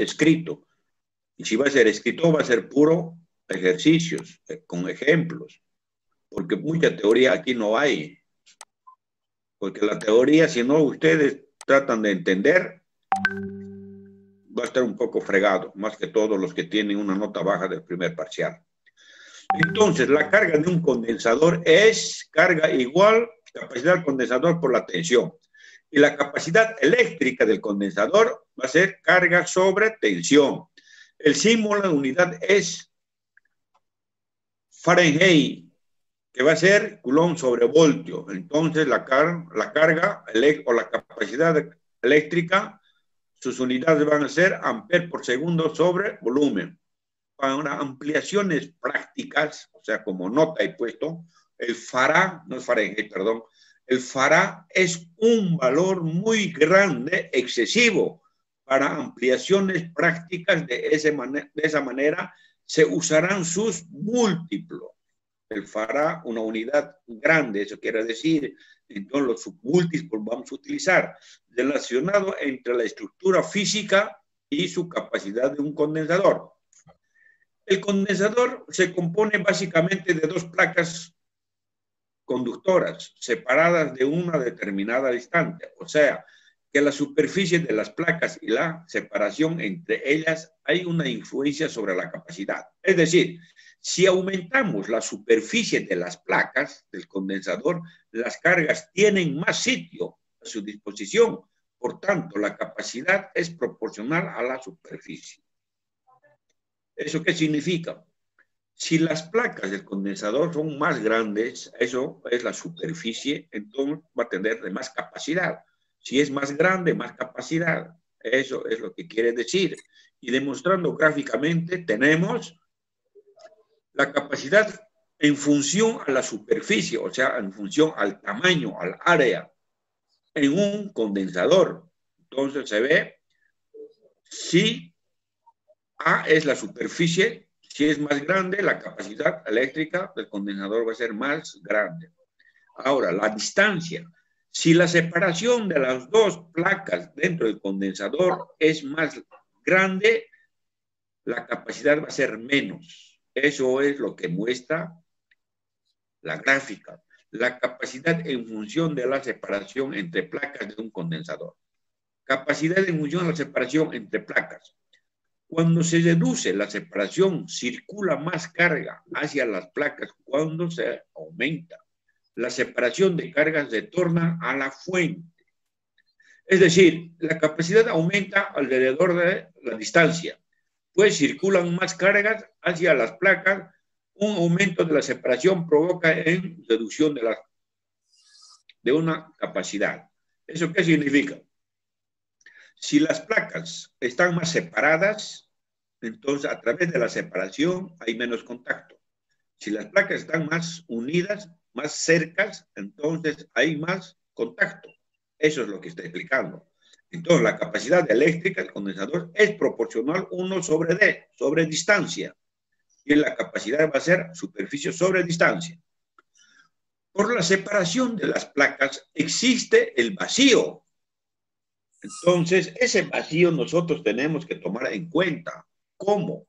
escrito. Y si va a ser escrito, va a ser puro ejercicios, con ejemplos. Porque mucha teoría aquí no hay. Porque la teoría, si no ustedes tratan de entender, va a estar un poco fregado, más que todos los que tienen una nota baja del primer parcial. Entonces, la carga de un condensador es carga igual capacidad del condensador por la tensión. Y la capacidad eléctrica del condensador va a ser carga sobre tensión. El símbolo de unidad es Fahrenheit, que va a ser Coulomb sobre voltio. Entonces, la carga o la capacidad eléctrica, sus unidades van a ser ampere por segundo sobre volumen. Para ampliaciones prácticas, o sea, como nota he puesto, el farad, no es Fahrenheit, perdón, el farad es un valor muy grande, excesivo. Para ampliaciones prácticas de esa manera se usarán sus múltiplos. El farad, una unidad grande, eso quiere decir, entonces los submúltiplos vamos a utilizar, relacionado entre la estructura física y su capacidad de un condensador. El condensador se compone básicamente de dos placas conductoras separadas de una determinada distancia, o sea, que la superficie de las placas y la separación entre ellas hay una influencia sobre la capacidad. Es decir, si aumentamos la superficie de las placas del condensador, las cargas tienen más sitio a su disposición, por tanto, la capacidad es proporcional a la superficie. ¿Eso qué significa? Si las placas del condensador son más grandes, eso es la superficie, entonces va a tener de más capacidad. Si es más grande, más capacidad. Eso es lo que quiere decir. Y demostrando gráficamente, tenemos la capacidad en función a la superficie, o sea, en función al tamaño, al área, en un condensador. Entonces se ve si A es la superficie. Si es más grande, la capacidad eléctrica del condensador va a ser más grande. Ahora, la distancia. Si la separación de las dos placas dentro del condensador es más grande, la capacidad va a ser menos. Eso es lo que muestra la gráfica. La capacidad en función de la separación entre placas de un condensador. Capacidad en función de la separación entre placas. Cuando se reduce la separación, circula más carga hacia las placas. Cuando se aumenta la separación de cargas, retorna a la fuente. Es decir, la capacidad aumenta alrededor de la distancia, pues circulan más cargas hacia las placas. Un aumento de la separación provoca en reducción de una capacidad. ¿Eso qué significa? Si las placas están más separadas, entonces a través de la separación hay menos contacto. Si las placas están más unidas, más cercas, entonces hay más contacto. Eso es lo que está explicando. Entonces la capacidad eléctrica del condensador es proporcional 1 sobre D, sobre distancia. Y la capacidad va a ser superficie sobre distancia. Por la separación de las placas existe el vacío. Entonces, ese vacío nosotros tenemos que tomar en cuenta. ¿Cómo?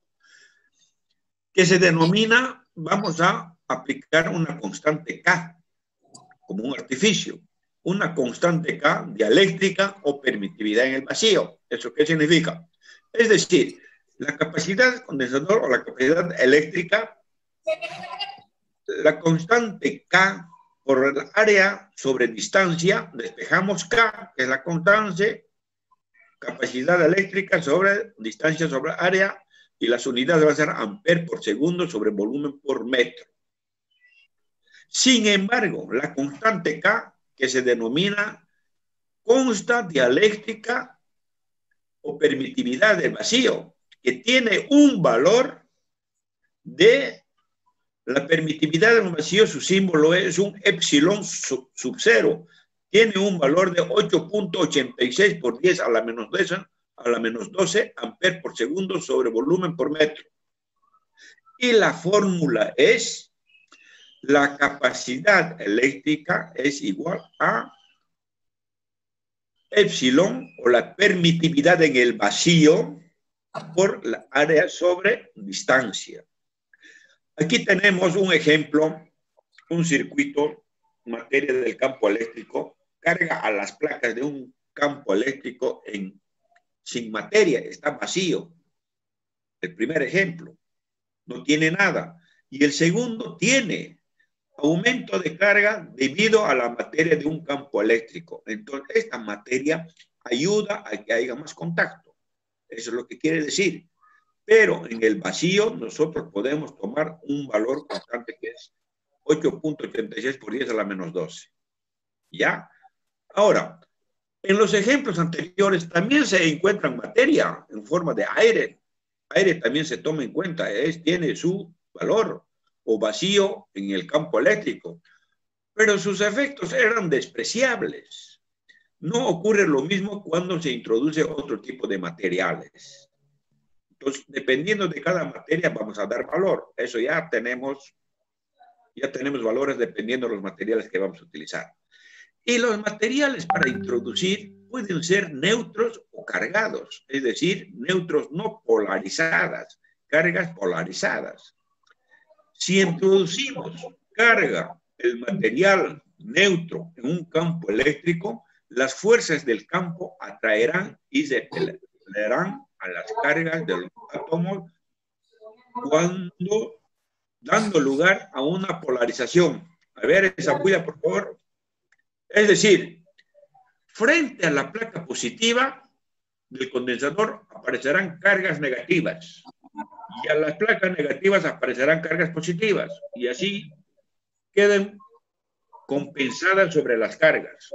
Que se denomina, vamos a aplicar una constante K, como un artificio. Una constante K dialéctica o permitividad en el vacío. ¿Eso qué significa? Es decir, la capacidad condensador o la capacidad eléctrica, la constante K por el área sobre distancia, despejamos K, que es la constante, capacidad eléctrica sobre distancia sobre área, y las unidades van a ser ampere por segundo sobre volumen por metro. Sin embargo, la constante K, que se denomina consta dialéctica o permitividad del vacío, que tiene un valor de la permitividad del vacío, su símbolo es un epsilon sub 0, tiene un valor de 8.86 por 10 a la menos 12 ampere por segundo sobre volumen por metro. Y la fórmula es la capacidad eléctrica es igual a epsilon o la permitividad en el vacío por la área sobre distancia. Aquí tenemos un ejemplo, un circuito, materia del campo eléctrico, carga a las placas de un campo eléctrico sin materia, está vacío. El primer ejemplo, no tiene nada. Y el segundo tiene aumento de carga debido a la materia de un campo eléctrico. Entonces, esta materia ayuda a que haya más contacto. Eso es lo que quiere decir. Pero en el vacío nosotros podemos tomar un valor constante que es 8.86 por 10 a la menos 12. ¿Ya? Ahora, en los ejemplos anteriores también se encuentra materia en forma de aire. Aire también se toma en cuenta, tiene su valor o vacío en el campo eléctrico, pero sus efectos eran despreciables. No ocurre lo mismo cuando se introduce otro tipo de materiales. Entonces, dependiendo de cada materia, vamos a dar valor. Eso ya tenemos valores dependiendo de los materiales que vamos a utilizar. Y los materiales para introducir pueden ser neutros o cargados, es decir, neutros no polarizadas, cargas polarizadas. Si introducimos carga, el material neutro en un campo eléctrico, las fuerzas del campo atraerán y se pelearán a las cargas de los átomos dando lugar a una polarización. A ver esa bulla, por favor. Es decir, frente a la placa positiva del condensador aparecerán cargas negativas y a las placas negativas aparecerán cargas positivas y así queden compensadas sobre las cargas.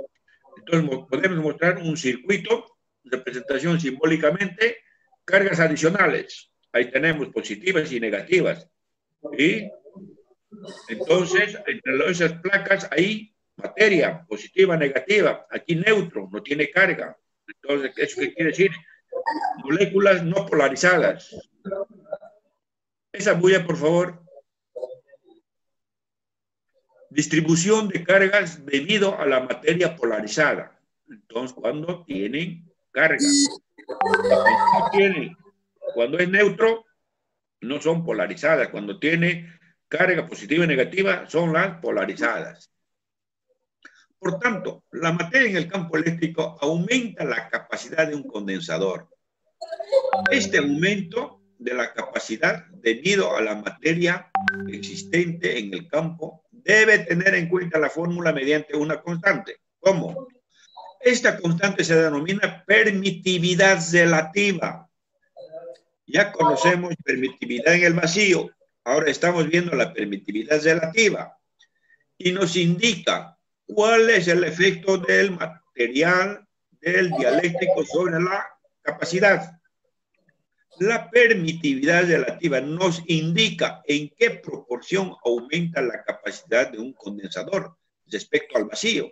Entonces podemos mostrar un circuito, representación simbólicamente, cargas adicionales. Ahí tenemos positivas y negativas. Y entonces, entre esas placas hay materia, positiva, negativa. Aquí neutro, no tiene carga. Entonces, ¿eso qué quiere decir? Moléculas no polarizadas. Esa bulla, por favor. Distribución de cargas debido a la materia polarizada. Entonces, cuando tienen carga. Cuando es neutro, no son polarizadas. Cuando tiene carga positiva y negativa, son las polarizadas. Por tanto, la materia en el campo eléctrico aumenta la capacidad de un condensador. Este aumento de la capacidad debido a la materia existente en el campo debe tener en cuenta la fórmula mediante una constante. ¿Cómo? Esta constante se denomina permitividad relativa. Ya conocemos permitividad en el vacío. Ahora estamos viendo la permitividad relativa y nos indica cuál es el efecto del material del dialéctrico sobre la capacidad. La permitividad relativa nos indica en qué proporción aumenta la capacidad de un condensador respecto al vacío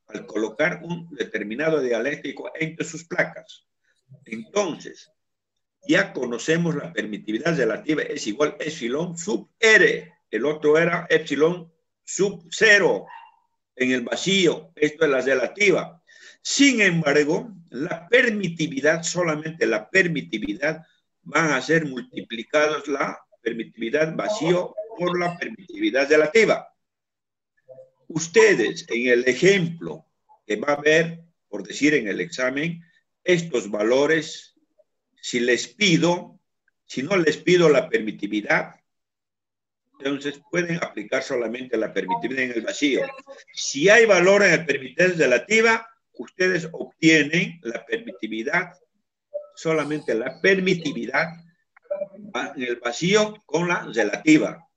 al colocar un determinado dialéctrico entre sus placas. Entonces, ya conocemos la permitividad relativa es igual a epsilon sub R. El otro era epsilon sub 0 en el vacío. Esto es la relativa. Sin embargo, la permitividad, solamente la permitividad, van a ser multiplicados la permitividad vacío por la permitividad relativa. Ustedes en el ejemplo que va a ver, por decir en el examen, estos valores, si no les pido la permitividad, entonces pueden aplicar solamente la permitividad en el vacío. Si hay valor en la permitividad relativa, ustedes obtienen la permitividad, solamente la permitividad en el vacío con la relativa.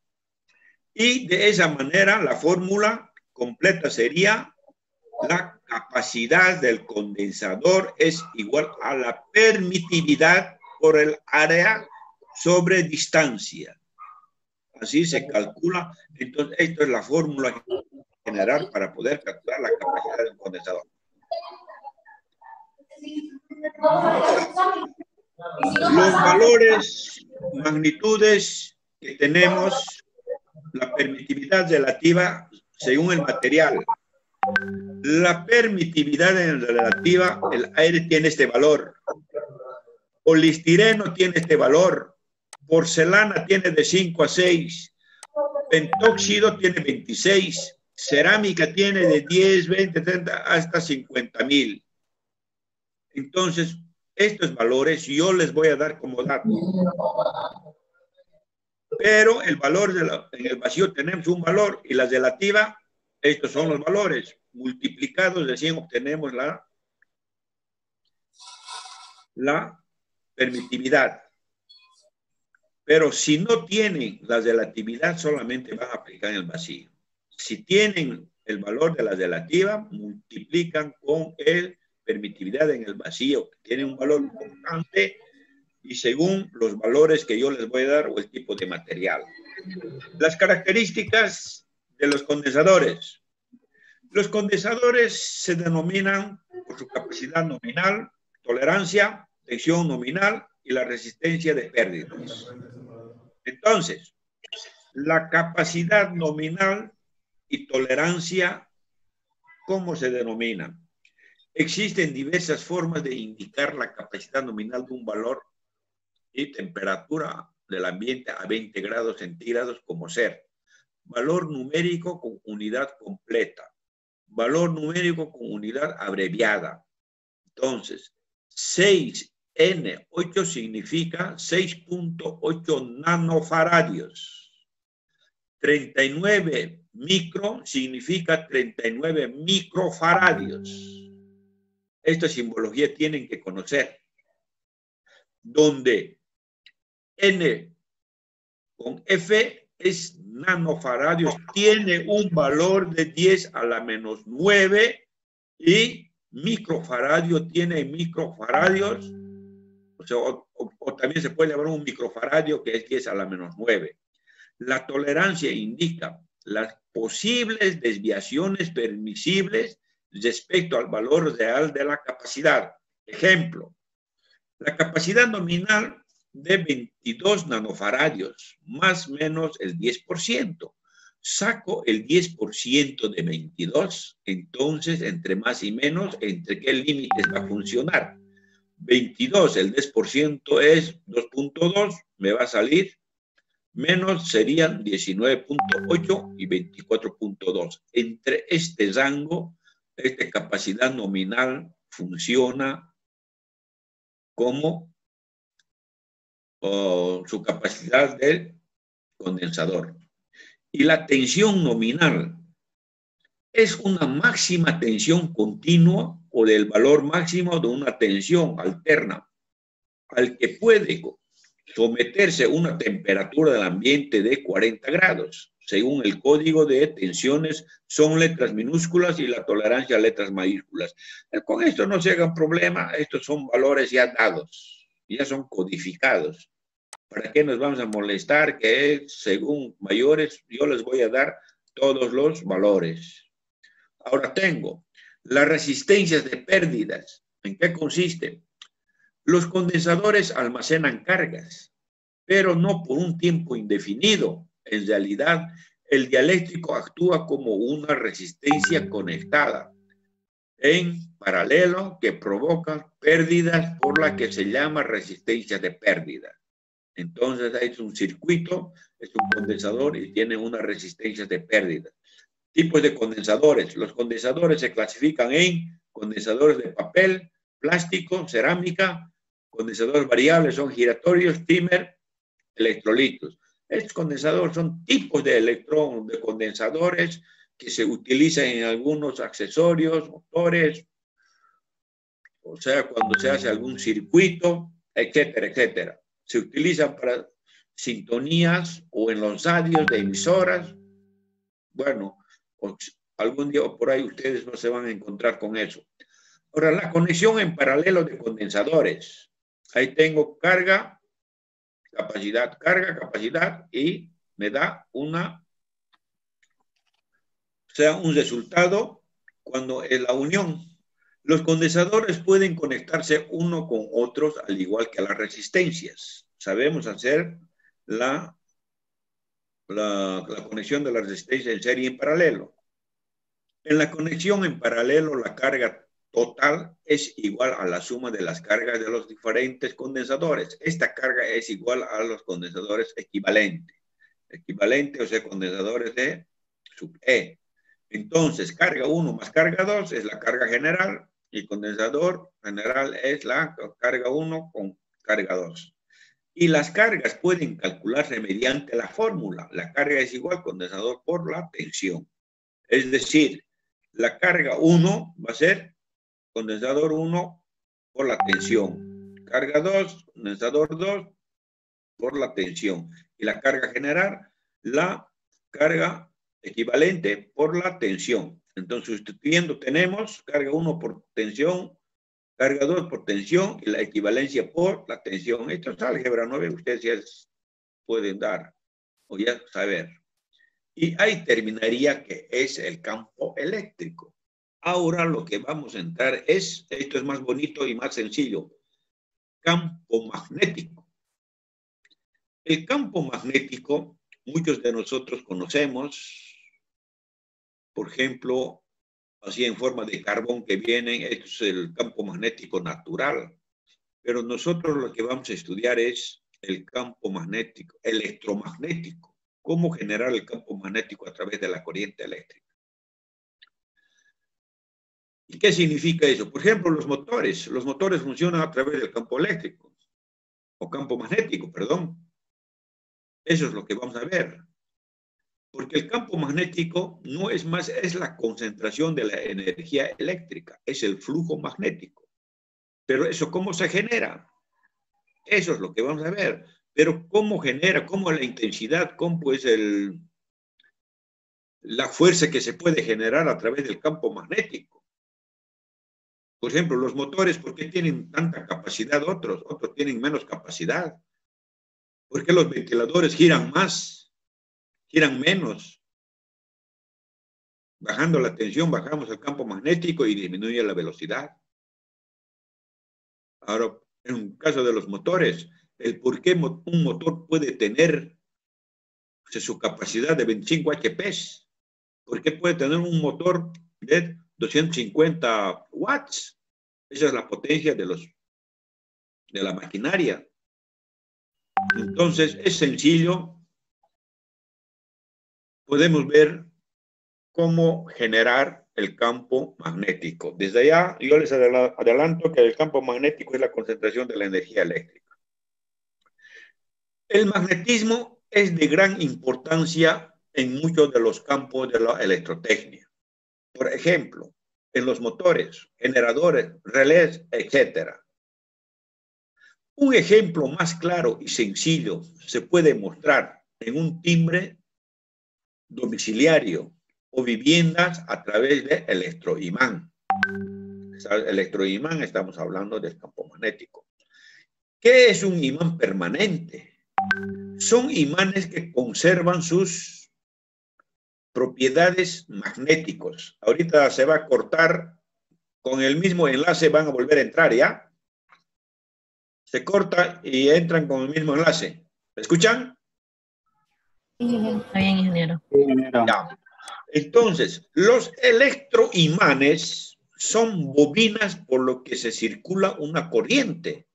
Y de esa manera la fórmula completa sería la capacidad del condensador es igual a la permitividad por el área sobre distancia. Así se calcula. Entonces, esto es la fórmula general para poder calcular la capacidad del condensador. Los valores, magnitudes que tenemos, la permitividad relativa según el material. La permitividad en relativa, el aire tiene este valor. Polistireno tiene este valor. Porcelana tiene de 5 a 6. Pentóxido tiene 26. Cerámica tiene de 10, 20, 30 hasta 50,000. Entonces, estos valores yo les voy a dar como datos. Pero el valor en el vacío tenemos un valor y la relativa, estos son los valores. Multiplicados de 100 obtenemos la permitividad. Pero si no tienen la relatividad, solamente van a aplicar en el vacío. Si tienen el valor de la relativa, multiplican con el permitividad en el vacío, que tiene un valor constante y según los valores que yo les voy a dar o el tipo de material. Las características de los condensadores. Los condensadores se denominan por su capacidad nominal, tolerancia, tensión nominal y la resistencia de pérdidas. Entonces, la capacidad nominal y tolerancia, ¿cómo se denominan? Existen diversas formas de indicar la capacidad nominal de un valor y temperatura del ambiente a 20 grados centígrados como ser valor numérico con unidad completa, valor numérico con unidad abreviada. Entonces, 6N8 significa 6.8 nanofaradios. 39 micro significa 39 microfaradios. Esta simbología tienen que conocer. Donde N con F es nanofaradios, tiene un valor de 10 a la menos 9 y microfaradio tiene microfaradios, o también se puede llamar un microfaradio que es 10 a la menos 9. La tolerancia indica las posibles desviaciones permisibles respecto al valor real de la capacidad. Ejemplo, la capacidad nominal de 22 nanofaradios, más o menos el 10%. Saco el 10% de 22, entonces entre más y menos, ¿entre qué límites va a funcionar? 22, el 10% es 2.2, me va a salir, menos serían 19.8 y 24.2. Entre este rango, esta capacidad nominal funciona como su capacidad del condensador. Y la tensión nominal es una máxima tensión continua o del valor máximo de una tensión alterna al que puede someterse a una temperatura del ambiente de 40 grados. Según el código de tensiones, son letras minúsculas y la tolerancia a letras mayúsculas. Con esto no se hagan problema, estos son valores ya dados, ya son codificados. ¿Para qué nos vamos a molestar? Que según mayores, yo les voy a dar todos los valores. Ahora tengo las resistencias de pérdidas. ¿En qué consiste? Los condensadores almacenan cargas, pero no por un tiempo indefinido. En realidad, el dieléctrico actúa como una resistencia conectada en paralelo que provoca pérdidas por la que se llama resistencia de pérdida. Entonces, es un circuito, es un condensador y tiene una resistencia de pérdida. Tipos de condensadores. Los condensadores se clasifican en condensadores de papel, plástico, cerámica. Condensadores variables son giratorios, trimmer, electrolitos. Estos condensadores son tipos de condensadores que se utilizan en algunos accesorios, motores, o sea, cuando se hace algún circuito, etcétera, etcétera. Se utilizan para sintonías o en los radios de emisoras. Bueno, algún día por ahí ustedes no se van a encontrar con eso. Ahora, la conexión en paralelo de condensadores. Ahí tengo carga, capacidad y me da un resultado cuando es la unión. Los condensadores pueden conectarse uno con otros al igual que las resistencias. Sabemos hacer la conexión de la resistencia en serie y en paralelo. En la conexión en paralelo, la carga total es igual a la suma de las cargas de los diferentes condensadores. Esta carga es igual a los condensadores equivalentes. Equivalente, o sea, condensadores de sub E. Entonces, carga 1 más carga 2 es la carga general y condensador general es la carga 1 con carga 2. Y las cargas pueden calcularse mediante la fórmula. La carga es igual condensador por la tensión. Es decir, la carga 1 va a ser condensador 1 por la tensión. Carga 2, condensador 2 por la tensión. Y la carga general, la carga equivalente por la tensión. Entonces, sustituyendo, tenemos carga 1 por tensión, carga 2 por tensión y la equivalencia por la tensión. Esto es álgebra 9, ustedes ya pueden dar o ya saber. Y ahí terminaría que es el campo eléctrico. Ahora lo que vamos a entrar es, esto es más bonito y más sencillo, campo magnético. El campo magnético, muchos de nosotros conocemos, por ejemplo, así en forma de carbón que vienen, esto es el campo magnético natural. Pero nosotros lo que vamos a estudiar es el campo magnético, electromagnético. Cómo generar el campo magnético a través de la corriente eléctrica. ¿Y qué significa eso? Por ejemplo, los motores. Los motores funcionan a través del campo eléctrico, o campo magnético, perdón. Eso es lo que vamos a ver. Porque el campo magnético no es más, es la concentración de la energía eléctrica, es el flujo magnético. Pero eso, ¿cómo se genera? Eso es lo que vamos a ver. Pero ¿cómo genera? ¿Cómo la intensidad? ¿Cómo es la fuerza que se puede generar a través del campo magnético? Por ejemplo, los motores, ¿por qué tienen tanta capacidad otros? Otros tienen menos capacidad. ¿Por qué los ventiladores giran más? Giran menos. Bajando la tensión, bajamos el campo magnético y disminuye la velocidad. Ahora, en un caso de los motores, el por qué un motor puede tener su capacidad de 25 HP. ¿Por qué puede tener un motor de 250 watts? Esa es la potencia de la maquinaria. Entonces, es sencillo. Podemos ver cómo generar el campo magnético. Desde allá, yo les adelanto que el campo magnético es la concentración de la energía eléctrica. El magnetismo es de gran importancia en muchos de los campos de la electrotecnia. Por ejemplo, en los motores, generadores, relés, etc. Un ejemplo más claro y sencillo se puede mostrar en un timbre domiciliario o viviendas a través de electroimán. Electroimán, estamos hablando del campo magnético. ¿Qué es un imán permanente? Son imanes que conservan sus propiedades magnéticos. Ahorita se va a cortar, con el mismo enlace van a volver a entrar, ¿ya? Se corta y entran con el mismo enlace. ¿Me escuchan? Está bien, ingeniero. Ya. Entonces, los electroimanes son bobinas por lo que se circula una corriente.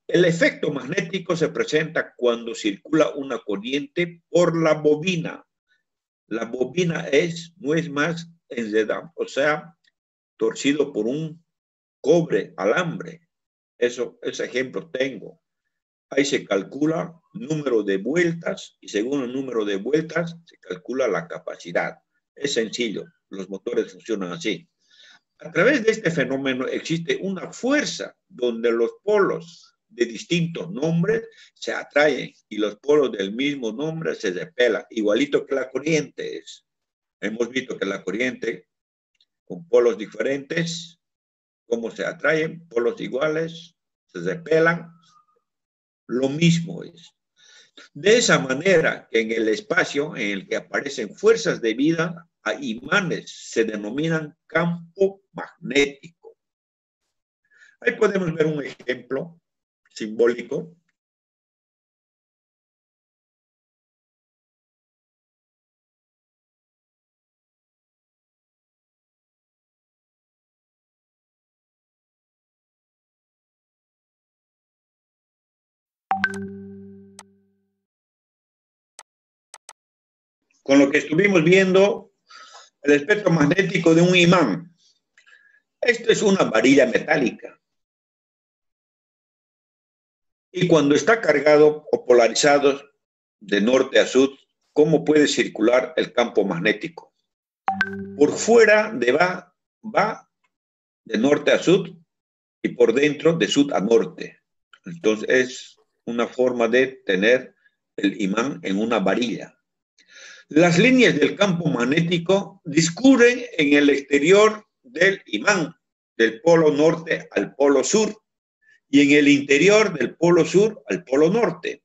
El efecto magnético se presenta cuando circula una corriente por la bobina. La bobina no es más enredado, o sea, torcido por un cobre, alambre. Ese ejemplo tengo. Ahí se calcula número de vueltas y según el número de vueltas se calcula la capacidad. Es sencillo, los motores funcionan así. A través de este fenómeno existe una fuerza donde los polos de distintos nombres se atraen y los polos del mismo nombre se repelan, igualito que la corriente es. Hemos visto que la corriente con polos diferentes, cómo se atraen, polos iguales, se repelan, lo mismo es. De esa manera que en el espacio en el que aparecen fuerzas debidas a imanes se denominan campo magnético. Ahí podemos ver un ejemplo simbólico. Con lo que estuvimos viendo, el espectro magnético de un imán. Esto es una varilla metálica. Y cuando está cargado o polarizado de norte a sur, ¿cómo puede circular el campo magnético? Por fuera va de norte a sur y por dentro de sur a norte. Entonces es una forma de tener el imán en una varilla. Las líneas del campo magnético discurren en el exterior del imán, del polo norte al polo sur, y en el interior del polo sur al polo norte.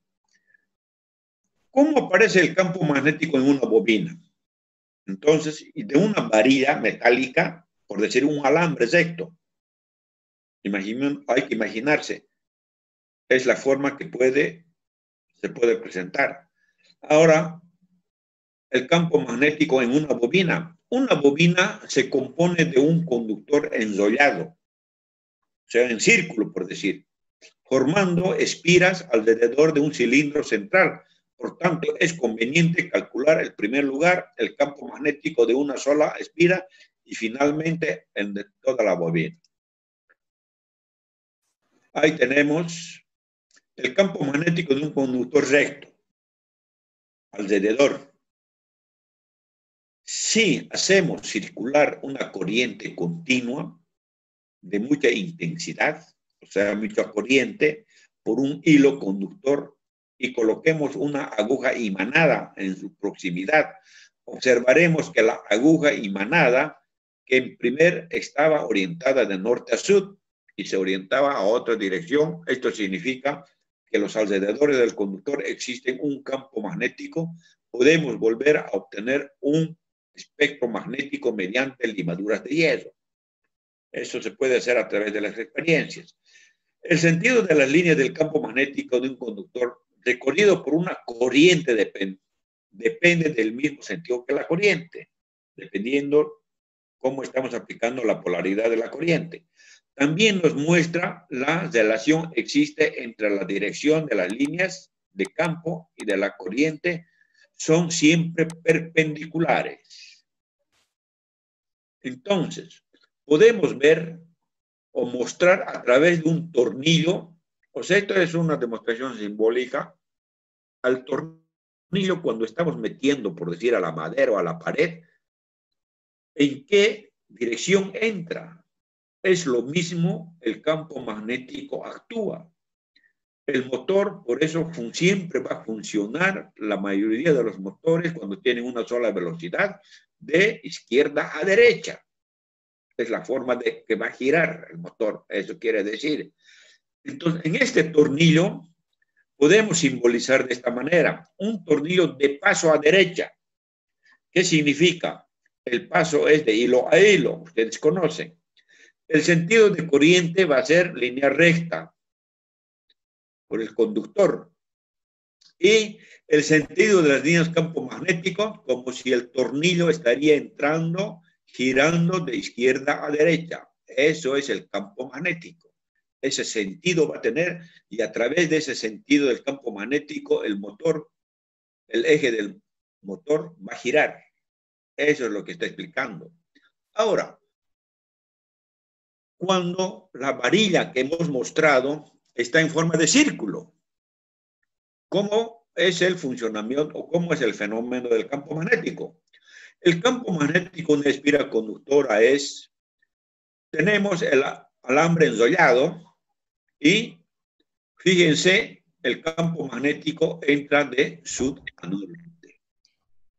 ¿Cómo aparece el campo magnético en una bobina? Entonces, de una varilla metálica, por decir un alambre recto. Hay que imaginarse. Es la forma que se puede presentar. Ahora, el campo magnético en una bobina. Una bobina se compone de un conductor enrollado, o sea, en círculo, por decir, formando espiras alrededor de un cilindro central. Por tanto, es conveniente calcular en primer lugar el campo magnético de una sola espira y finalmente el de toda la bobina. Ahí tenemos el campo magnético de un conductor recto, alrededor. Si hacemos circular una corriente continua de mucha intensidad, o sea, mucha corriente, por un hilo conductor y coloquemos una aguja imanada en su proximidad, observaremos que la aguja imanada, que en primer estaba orientada de norte a sur y se orientaba a otra dirección, esto significa que los alrededores del conductor existen un campo magnético, podemos volver a obtener un espectro magnético mediante limaduras de hierro. Eso se puede hacer a través de las experiencias. El sentido de las líneas del campo magnético de un conductor recorrido por una corriente depende del mismo sentido que la corriente, dependiendo cómo estamos aplicando la polaridad de la corriente. También nos muestra la relación que existe entre la dirección de las líneas de campo y de la corriente, son siempre perpendiculares. Entonces, podemos ver o mostrar a través de un tornillo, o sea, esto es una demostración simbólica, al tornillo cuando estamos metiendo, por decir, a la madera o a la pared, ¿en qué dirección entra? Es lo mismo, el campo magnético actúa. El motor, por eso, siempre va a funcionar, la mayoría de los motores, cuando tienen una sola velocidad, de izquierda a derecha. Es la forma de que va a girar el motor, eso quiere decir. Entonces, en este tornillo podemos simbolizar de esta manera, un tornillo de paso a derecha. ¿Qué significa? El paso es de hilo a hilo, ustedes conocen. El sentido de corriente va a ser línea recta por el conductor. Y el sentido de las líneas campo magnético, como si el tornillo estaría entrando, girando de izquierda a derecha. Eso es el campo magnético. Ese sentido va a tener, y a través de ese sentido del campo magnético, el motor, el eje del motor va a girar. Eso es lo que está explicando. Ahora, cuando la varilla que hemos mostrado está en forma de círculo, ¿cómo es el funcionamiento o cómo es el fenómeno del campo magnético? El campo magnético de una espira conductora es, tenemos el alambre enrollado y fíjense, el campo magnético entra de sur a norte,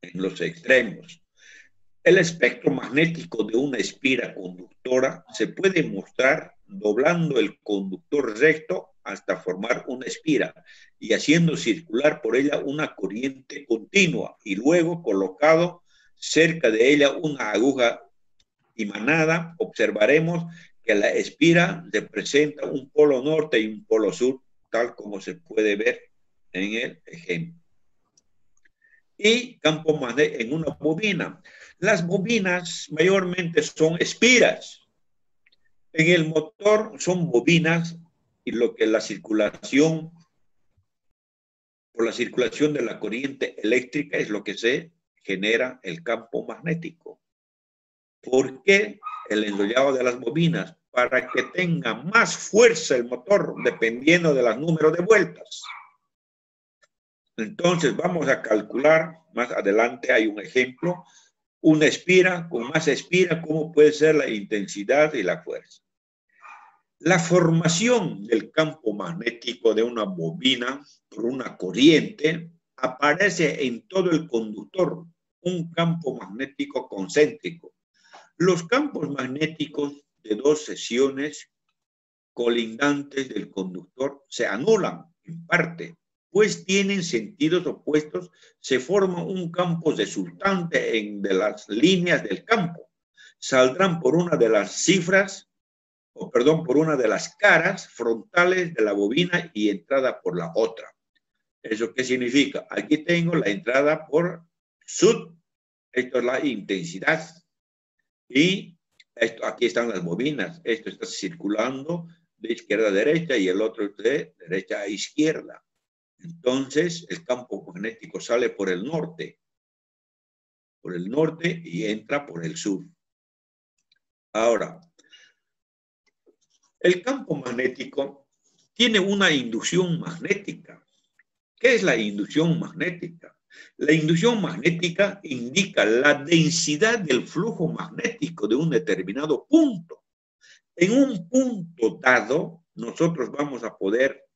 en los extremos. El espectro magnético de una espira conductora se puede mostrar doblando el conductor recto hasta formar una espira y haciendo circular por ella una corriente continua y luego colocado cerca de ella una aguja imanada, observaremos que la espira representa un polo norte y un polo sur, tal como se puede ver en el ejemplo. Y campo magnético en una bobina. Las bobinas mayormente son espiras. En el motor son bobinas y lo que es la circulación por la circulación de la corriente eléctrica es lo que se genera el campo magnético. ¿Por qué el enrollado de las bobinas? Para que tenga más fuerza el motor, dependiendo de los números de vueltas. Entonces vamos a calcular, más adelante hay un ejemplo, una espira, con más espira, cómo puede ser la intensidad y la fuerza. La formación del campo magnético de una bobina por una corriente aparece en todo el conductor, un campo magnético concéntrico. Los campos magnéticos de dos secciones colindantes del conductor se anulan en parte, pues tienen sentidos opuestos, se forma un campo resultante de las líneas del campo. Saldrán por una de las cifras, por una de las caras frontales de la bobina y entrada por la otra. ¿Eso qué significa? Aquí tengo la entrada por sud, esto es la intensidad. Y esto, aquí están las bobinas. Esto está circulando de izquierda a derecha y el otro de derecha a izquierda. Entonces, el campo magnético sale por el norte y entra por el sur. Ahora, el campo magnético tiene una inducción magnética. ¿Qué es la inducción magnética? La inducción magnética indica la densidad del flujo magnético de un determinado punto. En un punto dado, nosotros vamos a poder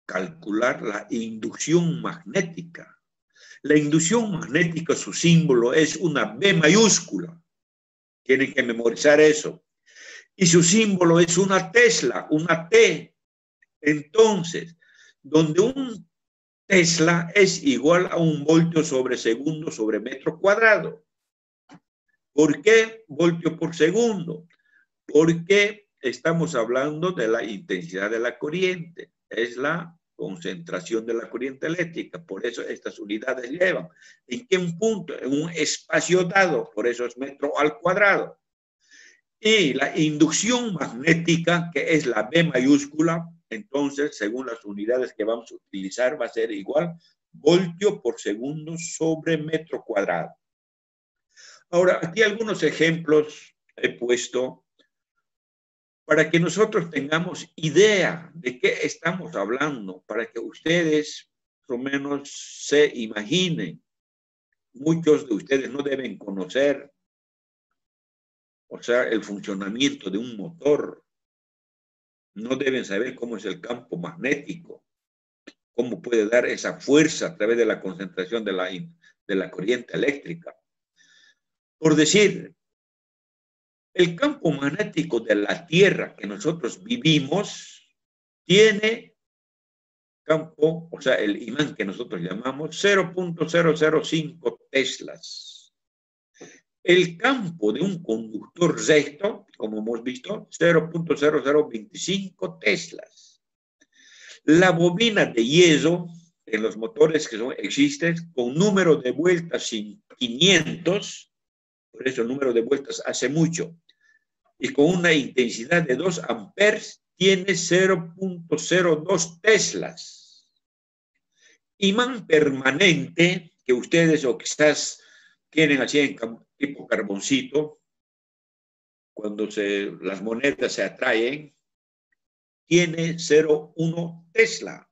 calcular la inducción magnética. La inducción magnética, su símbolo es una B mayúscula. Tienen que memorizar eso. Y su símbolo es una Tesla, una T. Entonces, donde un Tesla es igual a 1 voltio sobre segundo sobre metro cuadrado. ¿Por qué voltio por segundo? Porque estamos hablando de la intensidad de la corriente. Es la concentración de la corriente eléctrica. Por eso estas unidades llevan. ¿En qué punto? En un espacio dado. Por eso es metro al cuadrado. Y la inducción magnética, que es la B mayúscula, entonces, según las unidades que vamos a utilizar, va a ser igual voltio por segundo sobre metro cuadrado. Ahora, aquí algunos ejemplos he puesto para que nosotros tengamos idea de qué estamos hablando, para que ustedes, por lo menos, se imaginen. Muchos de ustedes no deben conocer, o sea, el funcionamiento de un motor. No deben saber cómo es el campo magnético, cómo puede dar esa fuerza a través de la concentración de la corriente eléctrica. Por decir, el campo magnético de la Tierra que nosotros vivimos tiene campo, o sea, el imán que nosotros llamamos 0.005 teslas. El campo de un conductor recto, como hemos visto, 0.0025 teslas. La bobina de hierro en los motores que existen con número de vueltas 500, por eso el número de vueltas hace mucho, y con una intensidad de 2 amperes, tiene 0.02 teslas. Imán permanente, que ustedes o quizás tienen así en tipo carboncito, cuando las monedas se atraen, tiene 0.1 tesla.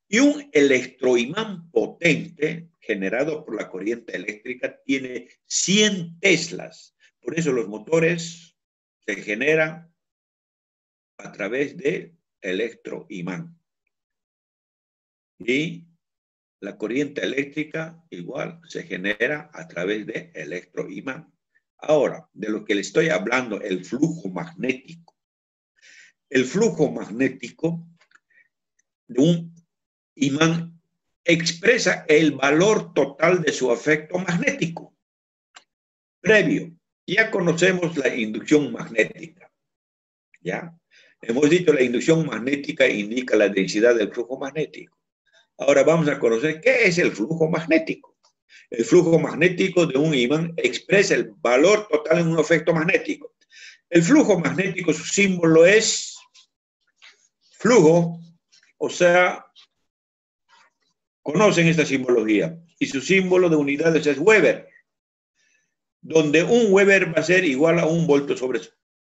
Y un electroimán potente, generado por la corriente eléctrica, tiene 100 teslas. Por eso los motores se generan a través de electroimán. Y la corriente eléctrica igual se genera a través de electroimán. Ahora, de lo que le estoy hablando, el flujo magnético. El flujo magnético de un imán expresa el valor total de su efecto magnético. Previo, ya conocemos la inducción magnética. ¿Ya? Hemos dicho la inducción magnética indica la densidad del flujo magnético. Ahora vamos a conocer qué es el flujo magnético. El flujo magnético de un imán expresa el valor total en un efecto magnético. El flujo magnético, su símbolo es flujo, o sea, Conocen esta simbología. Y su símbolo de unidades es Weber, donde un Weber va a ser igual a 1 voltio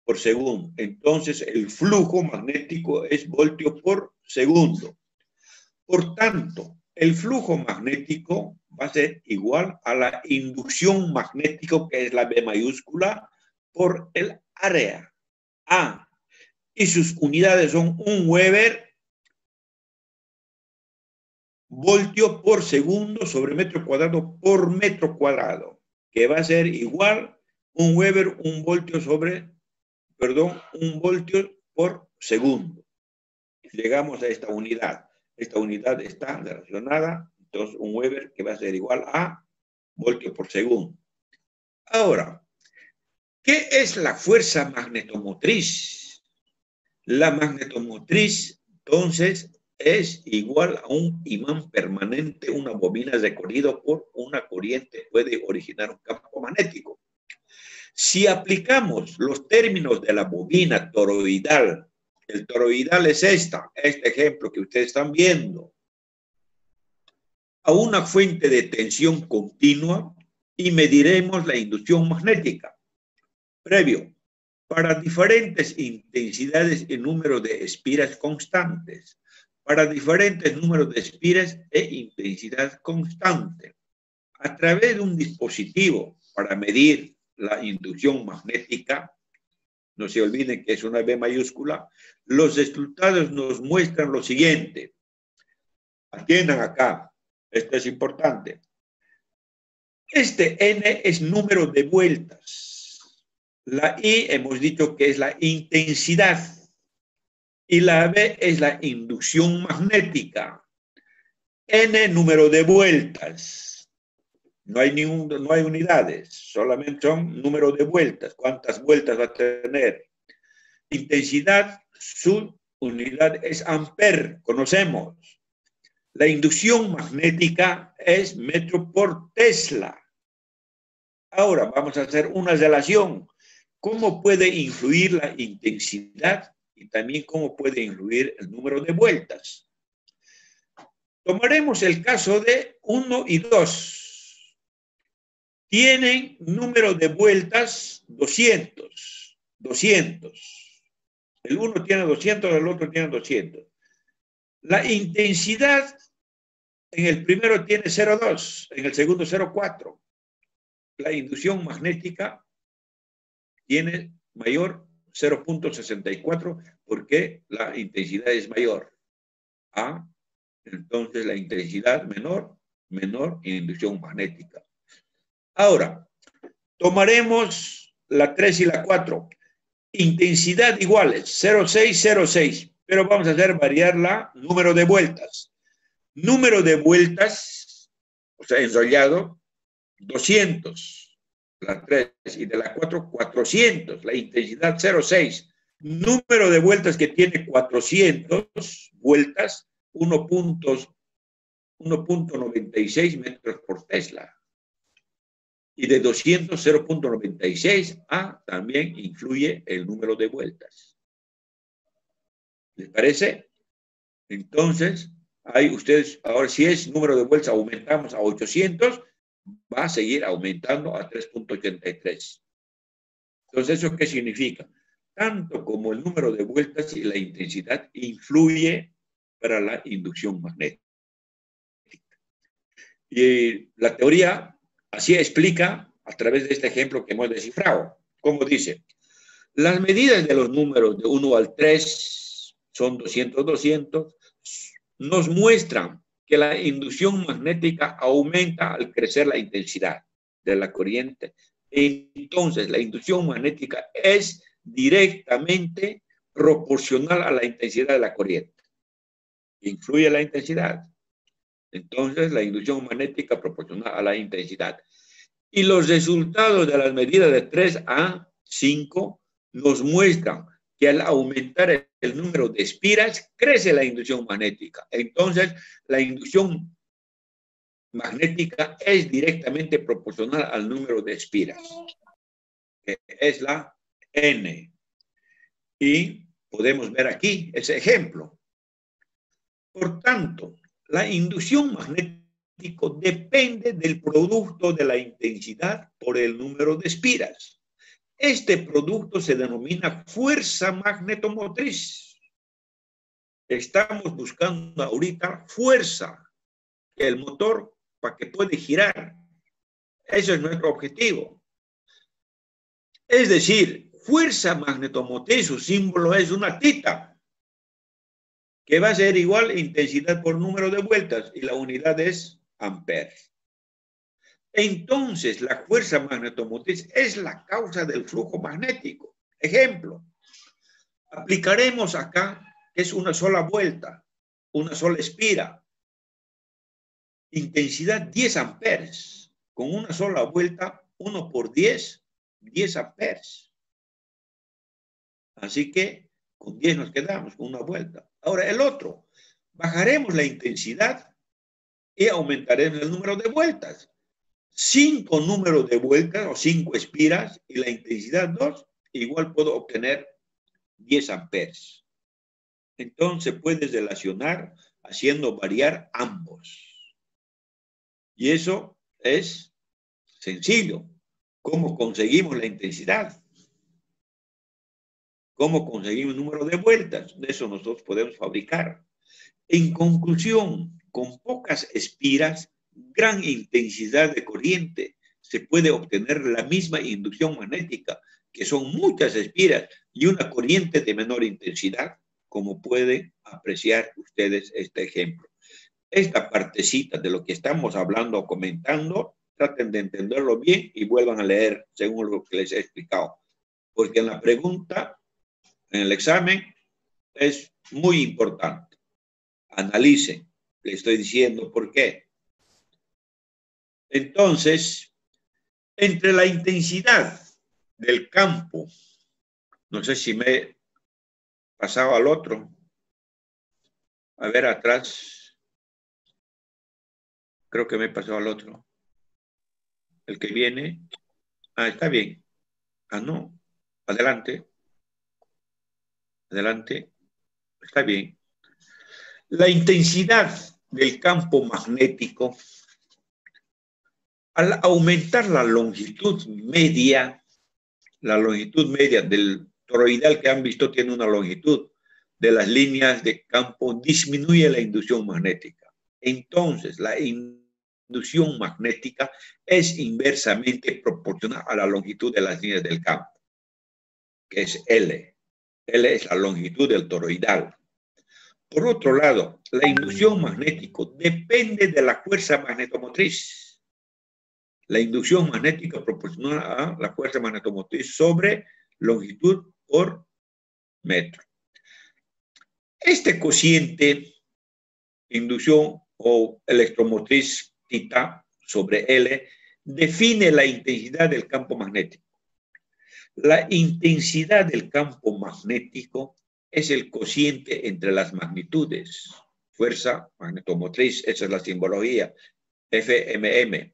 por segundo. Entonces, el flujo magnético es voltio por segundo. Por tanto, el flujo magnético va a ser igual a la inducción magnética, que es la B mayúscula, por el área A. Y sus unidades son 1 Weber voltio por segundo sobre metro cuadrado por metro cuadrado, que va a ser igual 1 Weber, 1 voltio sobre, perdón, 1 voltio por segundo. Llegamos a esta unidad. Esta unidad está relacionada, entonces 1 Weber que va a ser igual a voltio por segundo. Ahora, ¿qué es la fuerza magnetomotriz? La magnetomotriz, entonces, es igual a un imán permanente, una bobina recorrido por una corriente puede originar un campo magnético. Si aplicamos los términos de la bobina toroidal, el toroidal es este ejemplo que ustedes están viendo, a una fuente de tensión continua y mediremos la inducción magnética. Previo, para diferentes intensidades y número de espiras constantes, para diferentes números de espiras e intensidad constante, a través de un dispositivo para medir la inducción magnética, no se olviden que es una B mayúscula, los resultados nos muestran lo siguiente. Atiendan acá, esto es importante. Este N es número de vueltas. La I hemos dicho que es la intensidad. Y la B es la inducción magnética. N número de vueltas. No hay unidades, solamente son número de vueltas. ¿Cuántas vueltas va a tener? Intensidad, su unidad es amper, conocemos. La inducción magnética es metro por Tesla. Ahora vamos a hacer una relación. ¿Cómo puede influir la intensidad y también cómo puede influir el número de vueltas? Tomaremos el caso de 1 y 2. Tienen número de vueltas 200. 200. El uno tiene 200, el otro tiene 200. La intensidad en el primero tiene 0,2, en el segundo 0,4. La inducción magnética tiene mayor 0,64 porque la intensidad es mayor. A, entonces la intensidad menor inducción magnética. Ahora, tomaremos la 3 y la 4. Intensidad iguales, 0,6, 0,6. Pero vamos a hacer variar la número de vueltas. Número de vueltas, o sea, enrollado, 200. La 3 y de la 4, 400. La intensidad 0,6. Número de vueltas que tiene 400 vueltas, 1,96 metros por Tesla. Y de 200, 0,96 A también influye el número de vueltas. ¿Les parece? Entonces, ahí ustedes, ahora si es número de vueltas, aumentamos a 800, va a seguir aumentando a 3,83. Entonces, ¿eso qué significa? Tanto como el número de vueltas y la intensidad influye para la inducción magnética. Y la teoría así explica a través de este ejemplo que hemos descifrado. Como dice, las medidas de los números de 1 al 3 son 200, 200, nos muestran que la inducción magnética aumenta al crecer la intensidad de la corriente. Entonces, la inducción magnética es directamente proporcional a la intensidad de la corriente. Influye la intensidad. Entonces, la inducción magnética proporcional a la intensidad. Y los resultados de las medidas de 3 a 5 nos muestran que al aumentar el número de espiras, crece la inducción magnética. Entonces, la inducción magnética es directamente proporcional al número de espiras, que es la N. Y podemos ver aquí ese ejemplo. Por tanto, La inducción magnética depende del producto de la intensidad por el número de espiras. Este producto se denomina fuerza magnetomotriz. Estamos buscando ahorita fuerza, el motor para que pueda girar. Eso es nuestro objetivo. Es decir, fuerza magnetomotriz, su símbolo es una tita, que va a ser igual a intensidad por número de vueltas, y la unidad es amperes. Entonces, la fuerza magnetomotriz es la causa del flujo magnético. Ejemplo, aplicaremos acá, que es una sola vuelta, una sola espira. Intensidad 10 amperes. Con una sola vuelta, 1 por 10, 10 amperes. Así que con 10 nos quedamos, con una vuelta. Ahora el otro, bajaremos la intensidad y aumentaremos el número de vueltas. 5 números de vueltas o 5 espiras y la intensidad 2, igual puedo obtener 10 amperes. Entonces puedes relacionar haciendo variar ambos. Y eso es sencillo. ¿Cómo conseguimos la intensidad? ¿Cómo conseguimos el número de vueltas? De eso nosotros podemos fabricar. En conclusión, con pocas espiras, gran intensidad de corriente, se puede obtener la misma inducción magnética, que son muchas espiras y una corriente de menor intensidad, como pueden apreciar ustedes este ejemplo. Esta partecita de lo que estamos hablando o comentando, traten de entenderlo bien y vuelvan a leer según lo que les he explicado. Porque en la pregunta, en el examen, es muy importante. Analicen. Le estoy diciendo por qué. Entonces, entre la intensidad del campo, no sé si me he pasado al otro. A ver, atrás. Creo que me he pasado al otro. El que viene. Ah, está bien. Ah, no. Adelante. Adelante. Está bien. La intensidad del campo magnético, al aumentar la longitud media del toroidal que han visto tiene una longitud de las líneas de campo, disminuye la inducción magnética. Entonces, la inducción magnética es inversamente proporcional a la longitud de las líneas del campo, que es L. L es la longitud del toroidal. Por otro lado, la inducción magnética depende de la fuerza magnetomotriz. La inducción magnética proporciona a la fuerza magnetomotriz sobre longitud por metro. Este cociente, inducción o electromotriz θ sobre L, define la intensidad del campo magnético. La intensidad del campo magnético es el cociente entre las magnitudes. Fuerza magnetomotriz, esa es la simbología, FMM,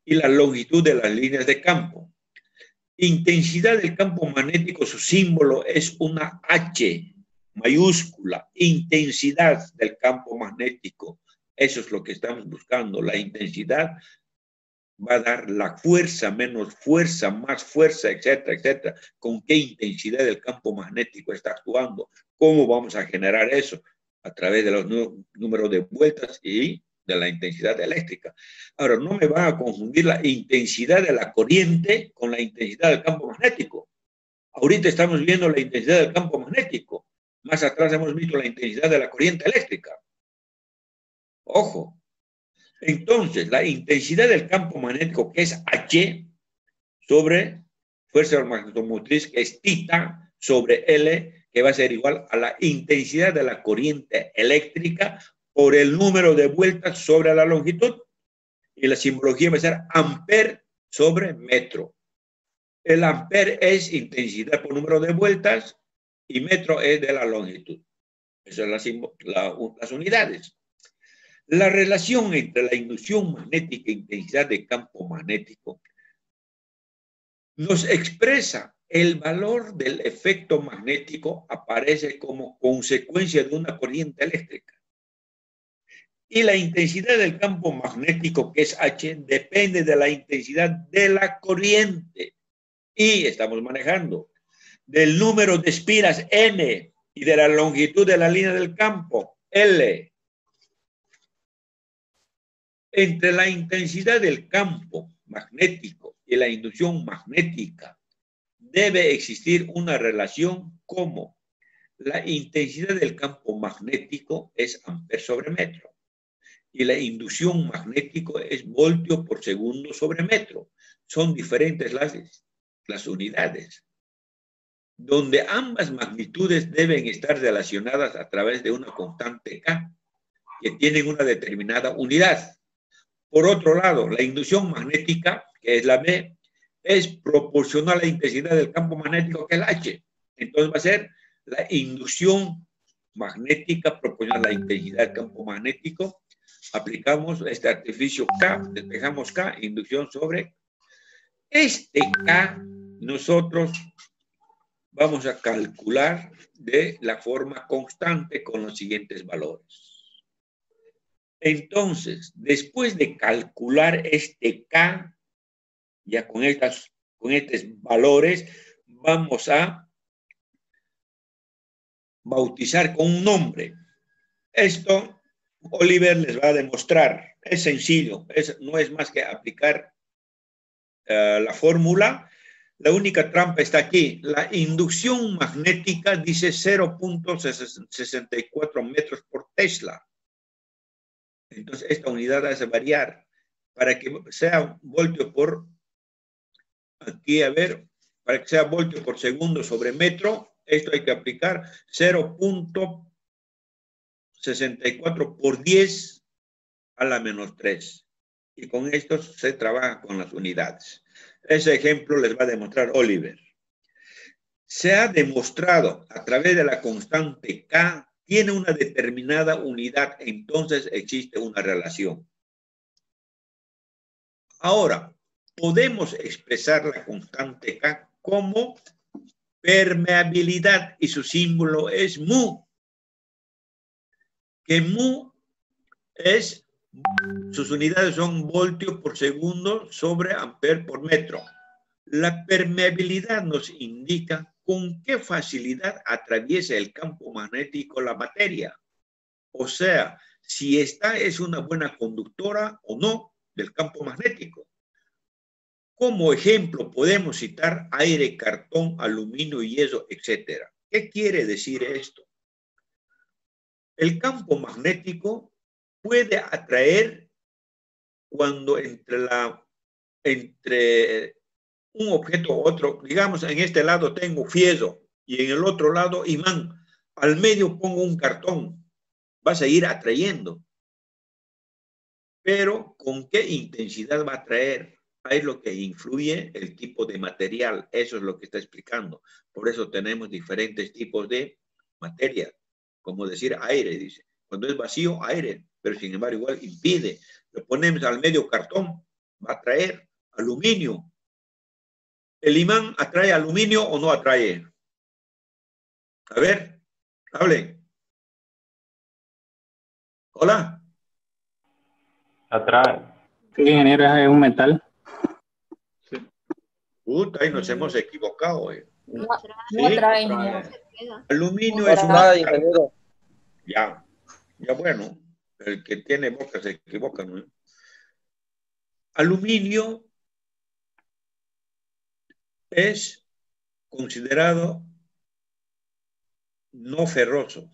y la longitud de las líneas de campo. Intensidad del campo magnético, su símbolo es una H mayúscula, intensidad del campo magnético. Eso es lo que estamos buscando. La intensidad va a dar la fuerza, menos fuerza, más fuerza, etcétera, etcétera. ¿Con qué intensidad del campo magnético está actuando? ¿Cómo vamos a generar eso? A través de los números de vueltas y de la intensidad eléctrica. Ahora, no me van a confundir la intensidad de la corriente con la intensidad del campo magnético. Ahorita estamos viendo la intensidad del campo magnético. Más atrás hemos visto la intensidad de la corriente eléctrica. Ojo. Entonces, la intensidad del campo magnético, que es H, sobre fuerza magnetomotriz, que es θ, sobre L, que va a ser igual a la intensidad de la corriente eléctrica por el número de vueltas sobre la longitud. Y la simbología va a ser amper sobre metro. El amper es intensidad por número de vueltas y metro es de la longitud. Esas son las unidades. La relación entre la inducción magnética e intensidad de campo magnético nos expresa el valor del efecto magnético aparece como consecuencia de una corriente eléctrica. Y la intensidad del campo magnético, que es H, depende de la intensidad de la corriente. Y estamos manejando del número de espiras N y de la longitud de la línea del campo L. Entre la intensidad del campo magnético y la inducción magnética debe existir una relación como la intensidad del campo magnético es amperes sobre metro y la inducción magnético es voltio por segundo sobre metro. Son diferentes las unidades, donde ambas magnitudes deben estar relacionadas a través de una constante K, que tienen una determinada unidad. Por otro lado, la inducción magnética, que es la B, es proporcional a la intensidad del campo magnético, que es la H. Entonces va a ser la inducción magnética proporcional a la intensidad del campo magnético. Aplicamos este artificio K, despejamos K, inducción sobre este K. Nosotros vamos a calcular de la forma constante con los siguientes valores. Entonces, después de calcular este K, ya con estos valores, vamos a bautizar con un nombre. Esto Oliver les va a demostrar. Es sencillo, no es más que aplicar la fórmula. La única trampa está aquí. La inducción magnética dice 0.64 metros por Tesla. Entonces, esta unidad hace variar. Para que sea voltio por, aquí a ver, para que sea voltio por segundo sobre metro, esto hay que aplicar 0.64 por 10 a la menos 3. Y con esto se trabaja con las unidades. Ese ejemplo les va a demostrar Oliver. Se ha demostrado a través de la constante K tiene una determinada unidad, entonces existe una relación. Ahora, podemos expresar la constante K como permeabilidad y su símbolo es mu. Que mu es, sus unidades son voltio por segundo sobre amper por metro. La permeabilidad nos indica con qué facilidad atraviesa el campo magnético la materia. O sea, si esta es una buena conductora o no del campo magnético. Como ejemplo, podemos citar aire, cartón, aluminio, yeso, etc. ¿Qué quiere decir esto? El campo magnético puede atraer cuando entre un objeto u otro, digamos, en este lado tengo fierro y en el otro lado imán. Al medio pongo un cartón. Vas a ir atrayendo. Pero, ¿con qué intensidad va a atraer? Ahí es lo que influye el tipo de material. Eso es lo que está explicando. Por eso tenemos diferentes tipos de materia. Como decir aire, dice. Cuando es vacío, aire. Pero sin embargo, igual impide. Lo ponemos al medio cartón. Va a atraer aluminio. ¿El imán atrae aluminio o no atrae? A ver, hable. Hola. Atrae. Sí, ingeniero, es un metal. Sí. Puta, ahí nos hemos equivocado. No, ¿Sí? no atrae, ingeniero. Aluminio es nada, una... ingeniero. Ya bueno, el que tiene boca se equivoca, ¿no? Aluminio es considerado no ferroso,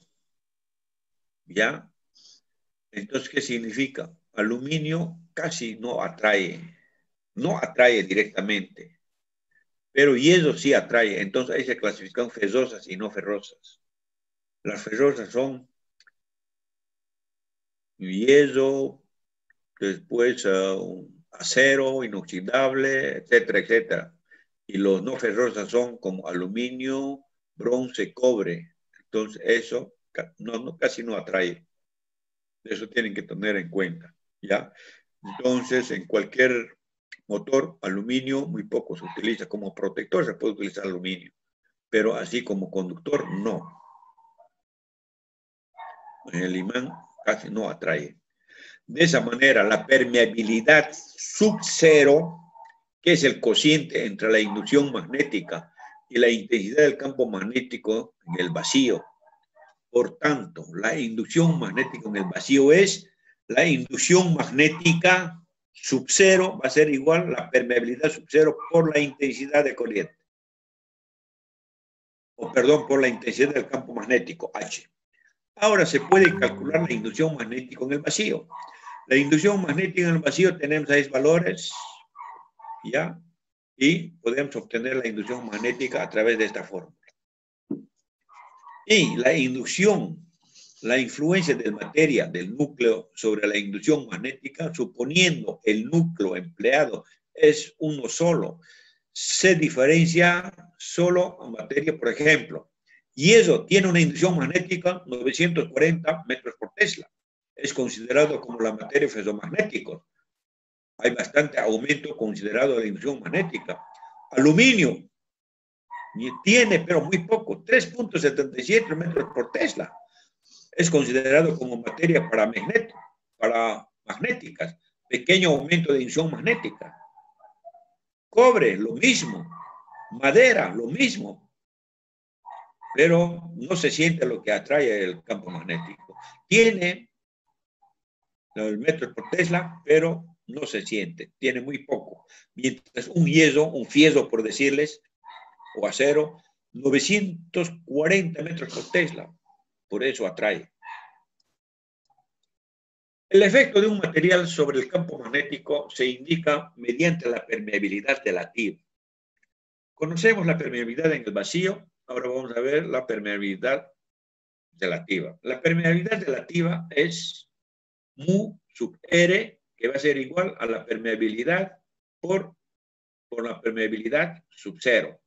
¿ya? Entonces, ¿qué significa? Aluminio casi no atrae directamente, pero hierro sí atrae, entonces ahí se clasifican ferrosas y no ferrosas. Las ferrosas son hierro, después acero inoxidable, etcétera, etcétera. Y los no ferrosas son como aluminio, bronce, cobre. Entonces eso casi no atrae. Eso tienen que tener en cuenta, ¿ya? Entonces, en cualquier motor, aluminio muy poco se utiliza. Como protector se puede utilizar aluminio, pero así como conductor, no. En el imán casi no atrae. De esa manera, la permeabilidad sub cero, que es el cociente entre la inducción magnética y la intensidad del campo magnético en el vacío. Por tanto, la inducción magnética en el vacío es la inducción magnética sub cero, va a ser igual la permeabilidad sub cero por la intensidad de corriente. O perdón, por la intensidad del campo magnético, H. Ahora se puede calcular la inducción magnética en el vacío. La inducción magnética en el vacío tenemos 6 valores, ¿ya? Y podemos obtener la inducción magnética a través de esta fórmula. Y la inducción, la influencia de materia del núcleo sobre la inducción magnética, suponiendo el núcleo empleado es uno solo, se diferencia solo en materia, por ejemplo, hierro tiene una inducción magnética 940 metros por Tesla. Es considerado como la materia ferromagnética. Hay bastante aumento considerado de la inducción magnética. Aluminio tiene, pero muy poco, 3.77 metros por Tesla. Es considerado como materia para magnéticas. Pequeño aumento de inducción magnética. Cobre, lo mismo. Madera, lo mismo. Pero no se siente lo que atrae el campo magnético. Tiene los metros por Tesla, pero no se siente. Tiene muy poco. Mientras un hierro, un fierro, por decirles, o acero, 940 metros por Tesla. Por eso atrae. El efecto de un material sobre el campo magnético se indica mediante la permeabilidad relativa. Conocemos la permeabilidad en el vacío, ahora vamos a ver la permeabilidad relativa. La permeabilidad relativa es mu sub R, que va a ser igual a la permeabilidad por la permeabilidad sub cero.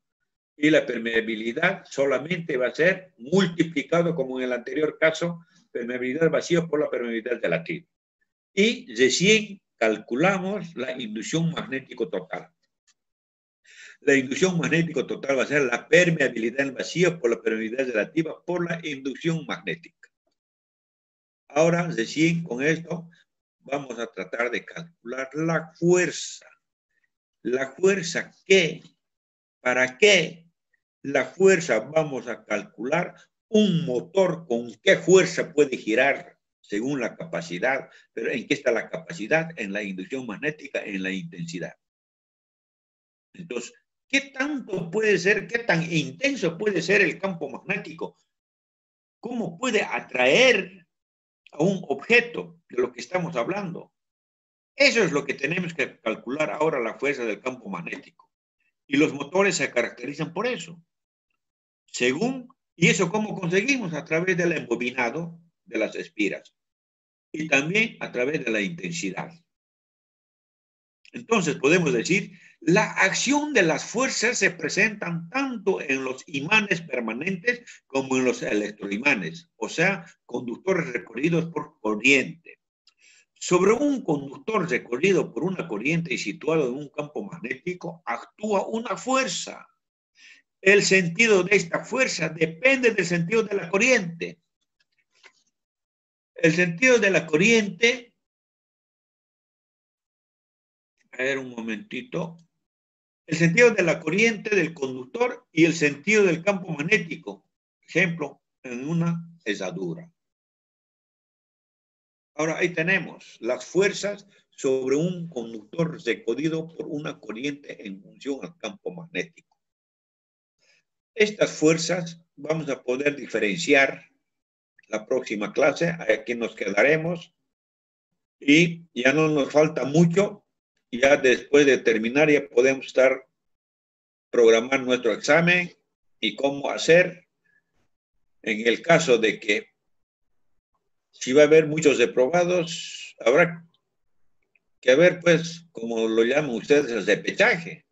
Y la permeabilidad solamente va a ser multiplicado, como en el anterior caso, permeabilidad vacío por la permeabilidad relativa. Y recién calculamos la inducción magnético total. La inducción magnético total va a ser la permeabilidad en vacío por la permeabilidad relativa por la inducción magnética. Ahora, recién con esto, vamos a tratar de calcular la fuerza. ¿La fuerza qué? ¿Para qué? La fuerza vamos a calcular un motor con qué fuerza puede girar según la capacidad. Pero ¿en qué está la capacidad? En la inducción magnética, en la intensidad. Entonces, ¿qué tanto puede ser, qué tan intenso puede ser el campo magnético? ¿Cómo puede atraer a un objeto de lo que estamos hablando? Eso es lo que tenemos que calcular ahora, la fuerza del campo magnético. Y los motores se caracterizan por eso. ¿Y eso cómo conseguimos? A través del embobinado de las espiras. Y también a través de la intensidad. Entonces podemos decir, la acción de las fuerzas se presentan tanto en los imanes permanentes como en los electroimanes, o sea, conductores recorridos por corriente. Sobre un conductor recorrido por una corriente y situado en un campo magnético, actúa una fuerza. El sentido de esta fuerza depende del sentido de la corriente. El sentido de la corriente... A ver un momentito. El sentido de la corriente del conductor y el sentido del campo magnético. Ejemplo, en una hesadura. Ahora ahí tenemos las fuerzas sobre un conductor recorrido por una corriente en función al campo magnético. Estas fuerzas vamos a poder diferenciar la próxima clase. Aquí nos quedaremos y ya no nos falta mucho. Ya después de terminar ya podemos programar nuestro examen y cómo hacer en el caso de que si va a haber muchos reprobados, habrá que ver, pues, como lo llaman ustedes, el repechaje.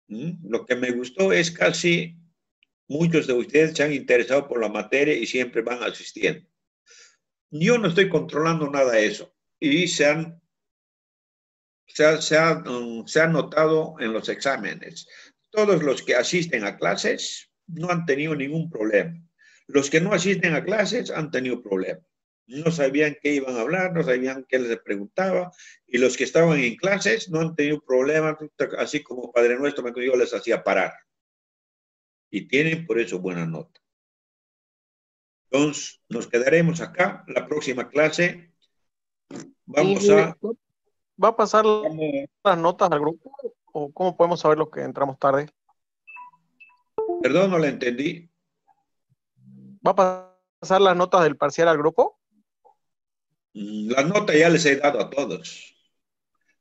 Lo que me gustó es casi muchos de ustedes se han interesado por la materia y siempre van asistiendo. Yo no estoy controlando nada de eso y se ha notado en los exámenes. Todos los que asisten a clases no han tenido ningún problema. Los que no asisten a clases han tenido problemas. No sabían qué iban a hablar, no sabían qué les preguntaba, y los que estaban en clases no han tenido problemas, así como Padre Nuestro, yo les hacía parar. Y tienen por eso buena nota. Entonces, nos quedaremos acá. La próxima clase vamos a... ¿Va a pasar las notas al grupo? ¿O cómo podemos saber los que entramos tarde? Perdón, no la entendí. ¿Va a pasar las notas del parcial al grupo? Las notas ya les he dado a todos.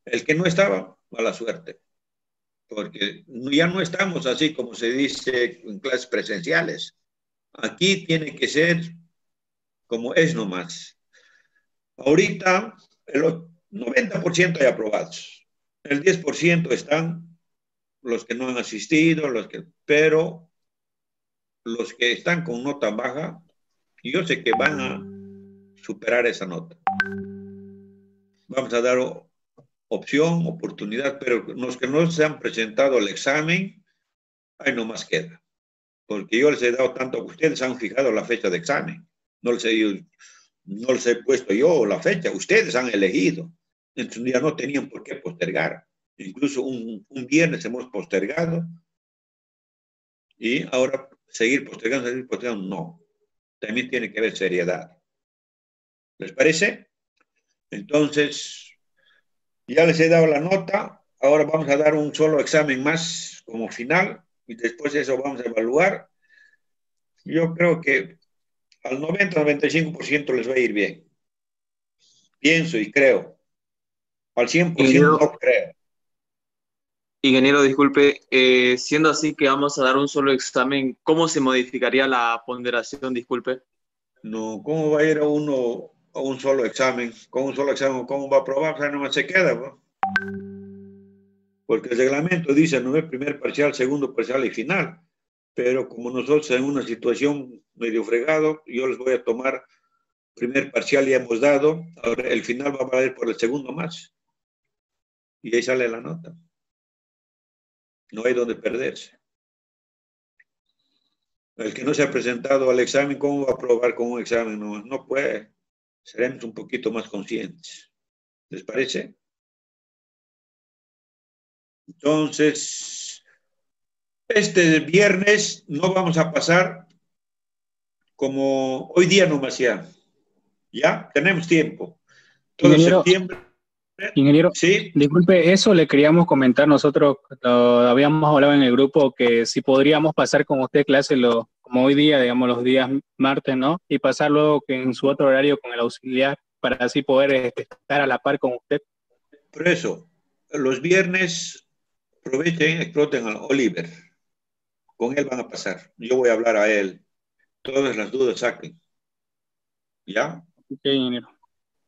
El que no estaba, mala suerte. Porque ya no estamos así como se dice en clases presenciales. Aquí tiene que ser como es nomás. Ahorita el 90% hay aprobados. El 10% están los que no han asistido, pero los que están con nota baja, yo sé que van a superar esa nota. Vamos a dar opción, oportunidad, pero los que no se han presentado al examen, ahí nomás queda. Porque yo les he dado tanto, ustedes han fijado la fecha de examen. No les he puesto yo la fecha, ustedes han elegido. Entonces ya no tenían por qué postergar. Incluso un viernes hemos postergado y ahora seguir postergando, no. También tiene que haber seriedad. ¿Les parece? Entonces, ya les he dado la nota, ahora vamos a dar un solo examen más como final y después de eso vamos a evaluar. Yo creo que al 90-95% les va a ir bien. Pienso y creo. Al 100% no creo. Ingeniero, disculpe, siendo así que vamos a dar un solo examen, ¿cómo se modificaría la ponderación? Disculpe. No, ¿cómo va a ir uno a un solo examen? Con un solo examen, ¿cómo va a probar? O sea, nomás se queda, ¿no? Porque el reglamento dice, no es primer parcial, segundo parcial y final. Pero como nosotros en una situación medio fregado, yo les voy a tomar primer parcial ya hemos dado, ahora el final va a valer por el segundo más. Y ahí sale la nota. No hay donde perderse. El que no se ha presentado al examen, ¿cómo va a probar con un examen? No, no puede. Seremos un poquito más conscientes. ¿Les parece? Entonces, este viernes no vamos a pasar como hoy día nomás ya. ¿Ya? Tenemos tiempo. Todo Ingeniero, septiembre. Ingeniero, Sí. disculpe, eso le queríamos comentar nosotros, lo habíamos hablado en el grupo, que si podríamos pasar con usted clase como hoy día, digamos los días martes, ¿no? Y pasar luego en su otro horario con el auxiliar, para así poder estar a la par con usted. Por eso, los viernes aprovechen, exploten a Oliver. Con él van a pasar. Yo voy a hablar a él. Todas las dudas saquen. ¿Ya? Ok, ingeniero.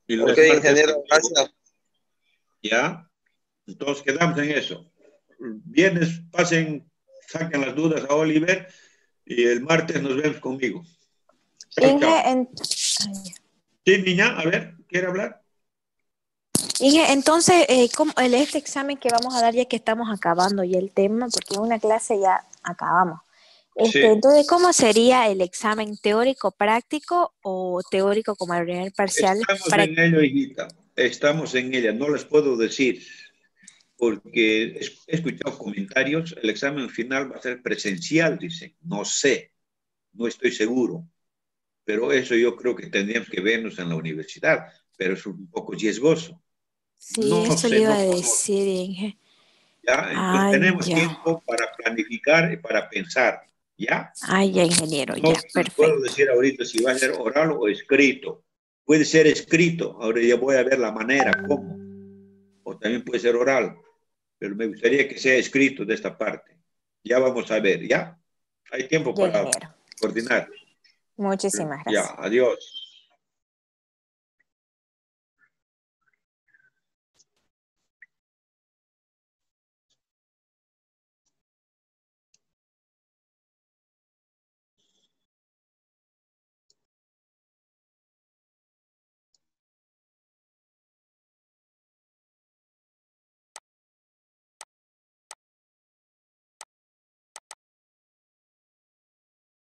Y los Ok, ingeniero, gracias. ¿Ya? Entonces quedamos en eso. Viernes saquen las dudas a Oliver y el martes nos vemos conmigo. Chao, chao. Sí, niña, a ver, ¿quiere hablar? Inge, entonces, este examen que vamos a dar ya que estamos acabando ya el tema, porque en una clase ya acabamos. Sí. Entonces, ¿cómo sería el examen teórico práctico o teórico como el primer parcial? Estamos en ello, hijita. Estamos en ella. No les puedo decir porque he escuchado comentarios. El examen final va a ser presencial, dicen. No sé, no estoy seguro. Pero eso yo creo que tendríamos que vernos en la universidad. Pero es un poco riesgoso. Sí, no eso sé, le iba no a conozco. decir, Inge. ¿Ya? Entonces tenemos tiempo para planificar y para pensar. ¿Ya? Ya, ingeniero, no, ya, perfecto. puedo decir ahorita si va a ser oral o escrito. Puede ser escrito, ahora ya voy a ver la manera, cómo. O también puede ser oral, pero me gustaría que sea escrito de esta parte. Ya vamos a ver, ¿ya? Hay tiempo para coordinar. Muchísimas gracias. Ya, adiós.